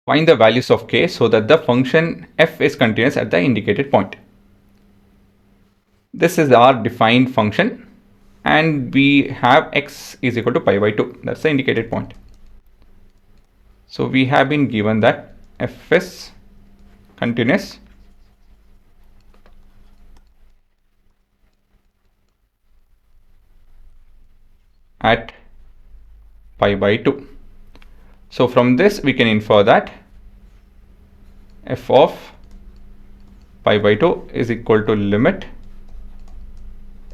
Find the values of k so that the function f is continuous at the indicated point. This is our defined function, and we have x is equal to pi by 2. That's the indicated point. So we have been given that f is continuous at pi by 2. So from this we can infer that f of pi by 2 is equal to limit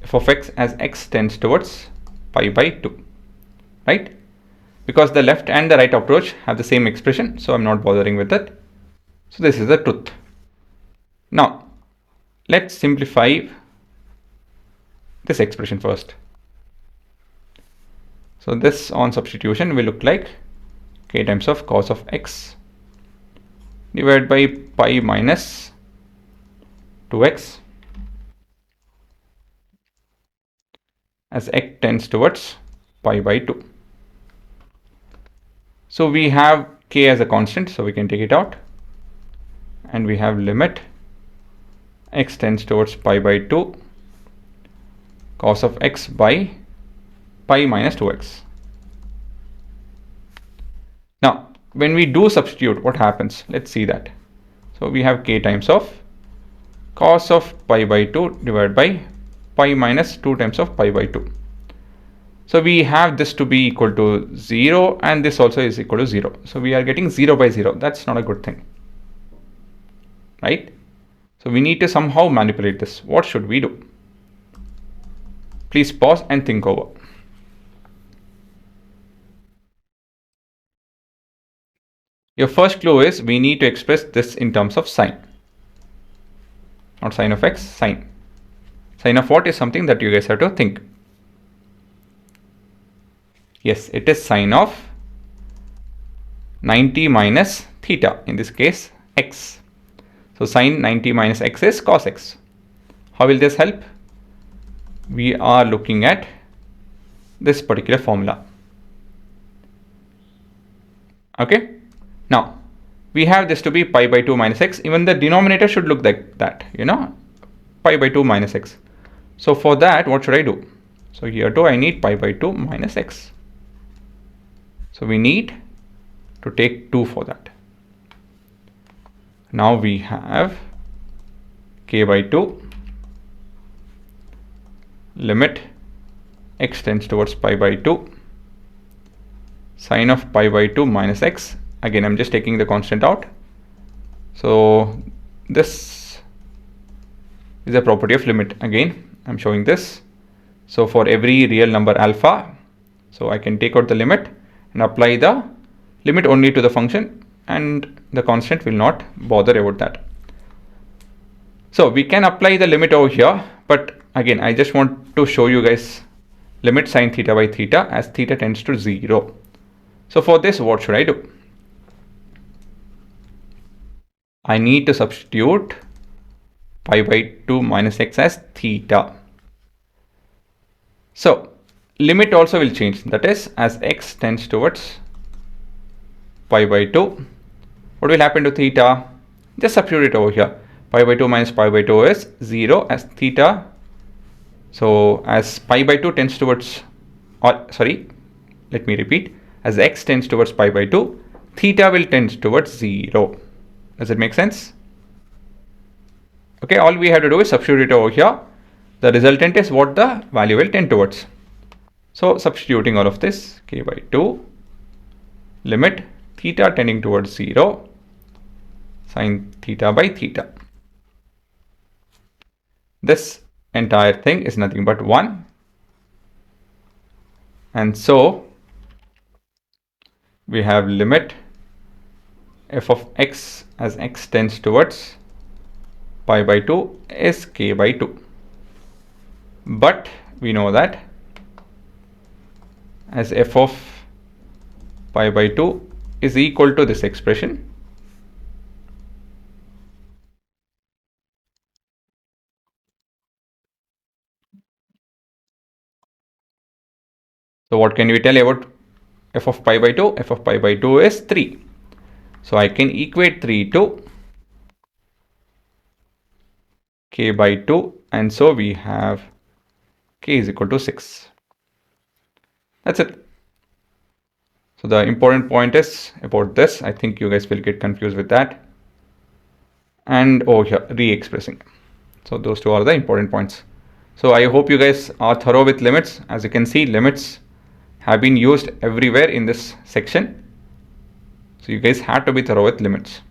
f of x as x tends towards pi by 2, right? Because the left and the right approach have the same expression, so I'm not bothering with it. So this is the truth. Now let's simplify this expression first. So this on substitution will look like k times of cos of x divided by pi minus 2x as x tends towards pi by 2. So we have k as a constant, so we can take it out, and we have limit x tends towards pi by 2 cos of x by pi minus 2x. Now when we do substitute, what happens? Let's see that. So we have k times of cos of pi by 2 divided by pi minus 2 times of pi by 2. So we have this to be equal to 0, and this also is equal to 0. So we are getting 0 by 0. That's not a good thing, right? So we need to somehow manipulate this. What should we do? Please pause and think over. Your first clue is we need to express this in terms of sign. Not sine of x, sine. Sine of what is something that you guys have to think. Yes, it is sine of 90 minus theta, in this case x. So sine 90 minus x is cos x. How will this help? We are looking at this particular formula. Okay, now we have this to be pi by 2 minus x. Even the denominator should look like that, pi by 2 minus x. So for that, what should I do? So here too I need pi by 2 minus x. So we need to take 2 for that. Now we have k by 2 limit x tends towards pi by 2 sine of pi by 2 minus x. Again, I'm just taking the constant out. So this is a property of limit. Again, I'm showing this. So for every real number alpha, so I can take out the limit and apply the limit only to the function, and the constant will not bother about that. So we can apply the limit over here, but again I just want to show you guys limit sine theta by theta as theta tends to 0. So for this, what should I do? I need to substitute pi by 2 minus x as theta. So limit also will change, that is as x tends towards pi by 2, what will happen to theta? Just substitute it over here. Pi by 2 minus pi by 2 is 0 as theta. So as pi by 2 tends towards, let me repeat, as x tends towards pi by 2, theta will tend towards 0. Does it make sense? Okay, all we have to do is substitute it over here. The resultant is what the value will tend towards. So substituting all of this, k by 2 limit theta tending towards 0 sine theta by theta. This entire thing is nothing but 1, and so we have limit f of x as x tends towards pi by 2 is k by 2. But we know that as f of pi by 2 is equal to this expression, so what can we tell about f of pi by 2? F of pi by 2 is 3. So I can equate 3 to k by 2, and so we have k is equal to 6. That's it. So the important point is about this. I think you guys will get confused with that. And over here, re-expressing. So those two are the important points. So I hope you guys are thorough with limits. As you can see, limits have been used everywhere in this section. So you guys have to be thorough with limits.